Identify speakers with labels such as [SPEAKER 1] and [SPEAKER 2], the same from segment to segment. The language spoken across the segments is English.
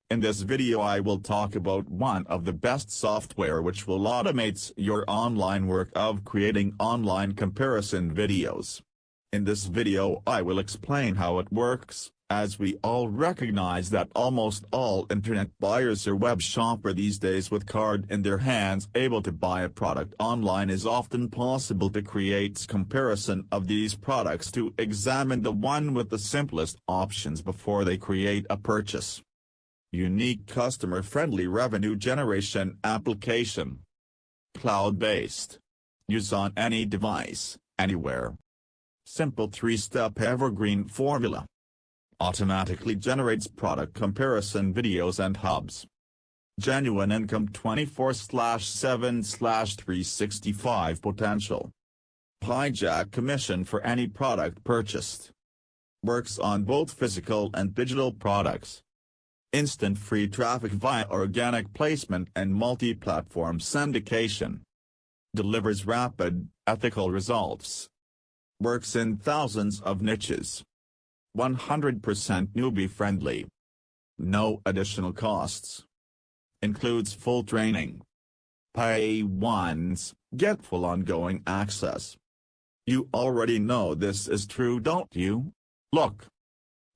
[SPEAKER 1] In this video I will talk about one of the best software which will automate your online work of creating online comparison videos. In this video I will explain how it works, as we all recognize that almost all internet buyers or web shopper these days with card in their hands able to buy a product online is often possible to create comparison of these products to examine the one with the simplest options before they create a purchase. Unique customer-friendly revenue generation application. Cloud-based. Use on any device, anywhere. Simple 3-step evergreen formula. Automatically generates product comparison videos and hubs. Genuine income 24/7/365 potential. Hijack commission for any product purchased. Works on both physical and digital products. Instant free traffic via organic placement and multi-platform syndication. Delivers rapid, ethical results. Works in thousands of niches. 100% newbie friendly. No additional costs. Includes full training. Pay once, get full ongoing access. You already know this is true, don't you? Look.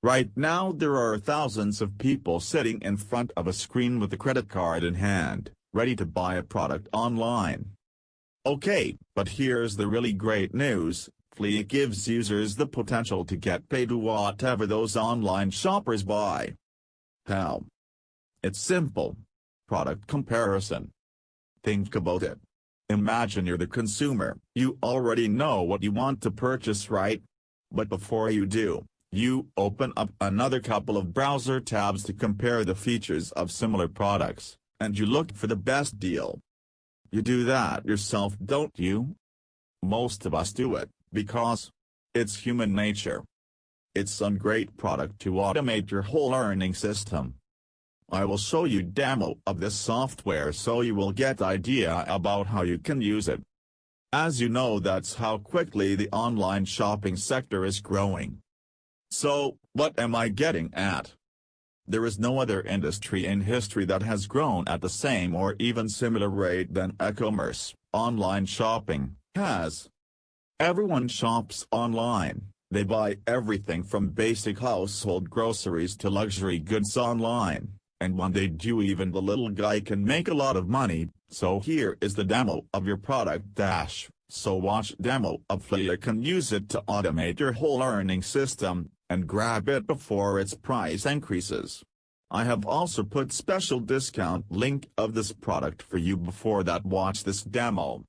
[SPEAKER 1] Right now there are thousands of people sitting in front of a screen with a credit card in hand, ready to buy a product online. Okay, but here's the really great news. Fliik gives users the potential to get paid to whatever those online shoppers buy. How? It's simple. Product comparison. Think about it. Imagine you're the consumer. You already know what you want to purchase, right? But before you do, you open up another couple of browser tabs to compare the features of similar products, and you look for the best deal. You do that yourself, don't you? Most of us do it, because it's human nature. It's some great product to automate your whole earning system. I will show you a demo of this software so you will get idea about how you can use it. As you know, that's how quickly the online shopping sector is growing. So, what am I getting at? There is no other industry in history that has grown at the same or even similar rate than e-commerce, online shopping, has. Everyone shops online. They buy everything from basic household groceries to luxury goods online, and when they do, even the little guy can make a lot of money. So here is the demo of your product dash. So watch demo of Fliik and use it to automate your whole earning system, and grab it before its price increases. I have also put special discount link of this product for you before that. Watch this demo.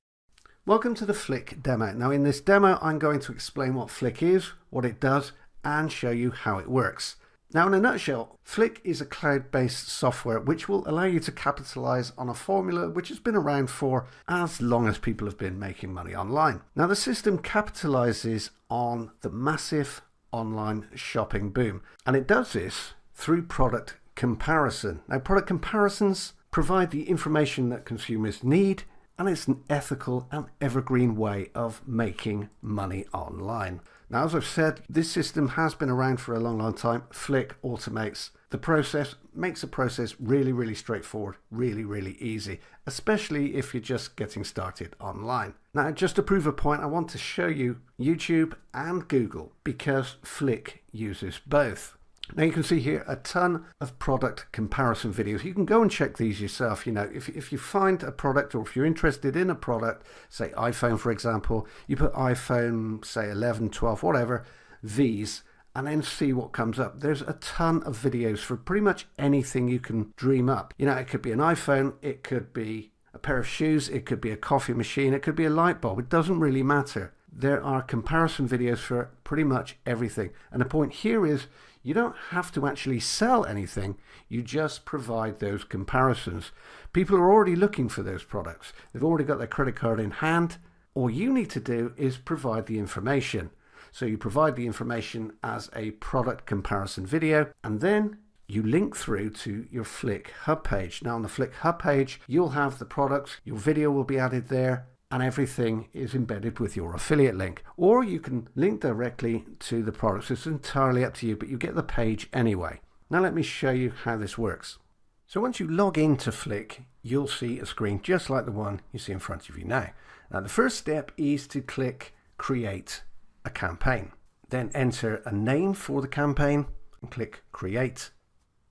[SPEAKER 2] Welcome to the Fliik demo. Now in this demo I'm going to explain what Fliik is, what it does, and show you how it works. Now in a nutshell, Fliik is a cloud-based software which will allow you to capitalize on a formula which has been around for as long as people have been making money online. Now the system capitalizes on the massive online shopping boom, and it does this through product comparison. Now product comparisons provide the information that consumers need, and it's an ethical and evergreen way of making money online. Now, as I've said, this system has been around for a long time. Fliik automates the process, makes the process really straightforward, really easy, especially if you're just getting started online. Now, just to prove a point, I want to show you YouTube and Google, because Fliik uses both. Now you can see here a ton of product comparison videos. You can go and check these yourself. You know, if you find a product, or if you're interested in a product, say iPhone for example, you put iPhone, say 11, 12, whatever, these, and then see what comes up. There's a ton of videos for pretty much anything you can dream up. You know, it could be an iPhone, it could be a pair of shoes, it could be a coffee machine, it could be a light bulb. It doesn't really matter. There are comparison videos for pretty much everything. And the point here is, you don't have to actually sell anything, you just provide those comparisons. People are already looking for those products. They've already got their credit card in hand. All you need to do is provide the information. So you provide the information as a product comparison video, and then you link through to your Fliik hub page. Now on the Fliik hub page, you'll have the products, your video will be added there, and everything is embedded with your affiliate link. Or you can link directly to the products. It's entirely up to you, but you get the page anyway. Now let me show you how this works. So once you log into Fliik, you'll see a screen just like the one you see in front of you now. Now the first step is to click Create a Campaign. Then enter a name for the campaign and click Create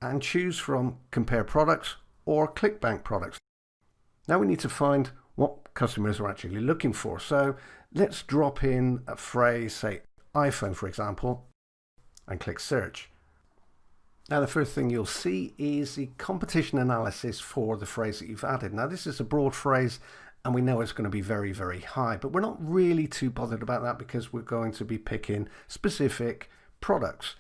[SPEAKER 2] and choose from Compare Products or ClickBank Products. Now we need to find what customers are actually looking for. So let's drop in a phrase, say iPhone for example, and click Search. Now the first thing you'll see is the competition analysis for the phrase that you've added. Now this is a broad phrase and we know it's going to be very, very high, but we're not really too bothered about that because we're going to be picking specific products.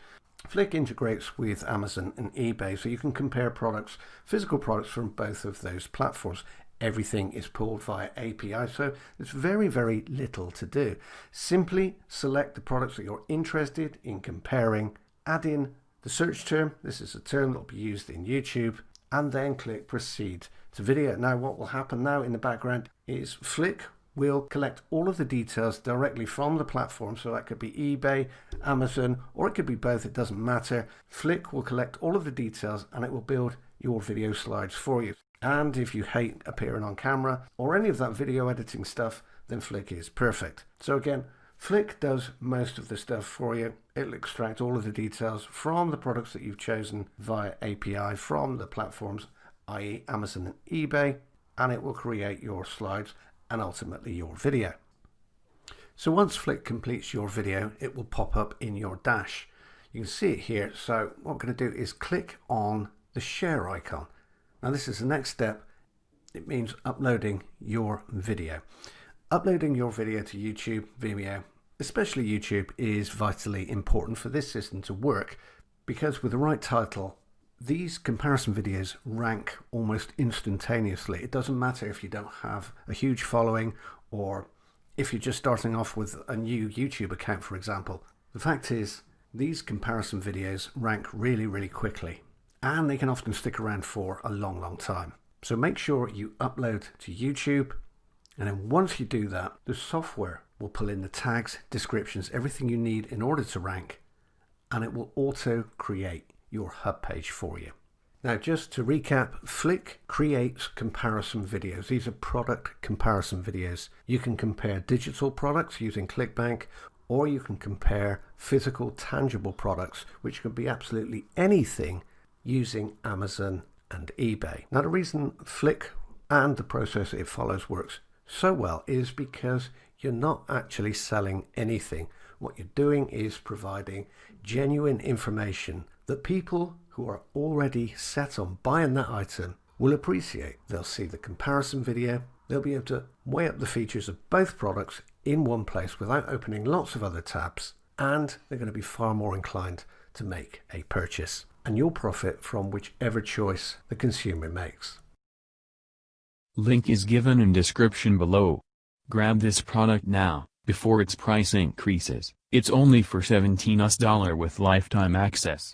[SPEAKER 2] Fliik integrates with Amazon and eBay, so you can compare products, physical products from both of those platforms. Everything is pulled via API, so there's very, very little to do. Simply select the products that you're interested in comparing, add in the search term. This is a term that will be used in YouTube, and then click Proceed to Video. Now what will happen now in the background is Fliik will collect all of the details directly from the platform. So that could be eBay, Amazon, or it could be both. It doesn't matter. Fliik will collect all of the details and it will build your video slides for you. And if you hate appearing on camera or any of that video editing stuff, then Fliik is perfect. So again, Fliik does most of the stuff for you. It'll extract all of the details from the products that you've chosen via API from the platforms, i.e. Amazon and eBay, and it will create your slides and ultimately your video. So once Fliik completes your video, it will pop up in your dash. You can see it here. So what we're going to do is click on the share icon. Now this is the next step. It means uploading your video. Uploading your video to YouTube, Vimeo, especially YouTube, is vitally important for this system to work because with the right title, these comparison videos rank almost instantaneously. It doesn't matter if you don't have a huge following or if you're just starting off with a new YouTube account, for example. The fact is, these comparison videos rank really, really quickly, and they can often stick around for a long, long time. So make sure you upload to YouTube, and then once you do that, the software will pull in the tags, descriptions, everything you need in order to rank, and it will auto create your hub page for you. Now just to recap, Fliik creates comparison videos. These are product comparison videos. You can compare digital products using ClickBank, or you can compare physical tangible products, which could be absolutely anything, using Amazon and eBay. Now the reason Fliik and the process it follows works so well is because you're not actually selling anything. What you're doing is providing genuine information that people who are already set on buying that item will appreciate. They'll see the comparison video, they'll be able to weigh up the features of both products in one place without opening lots of other tabs, and they're going to be far more inclined to make a purchase. And you'll profit from whichever choice the consumer makes.
[SPEAKER 3] Link is given in description below. Grab this product now, before its price increases. It's only for $17 with lifetime access.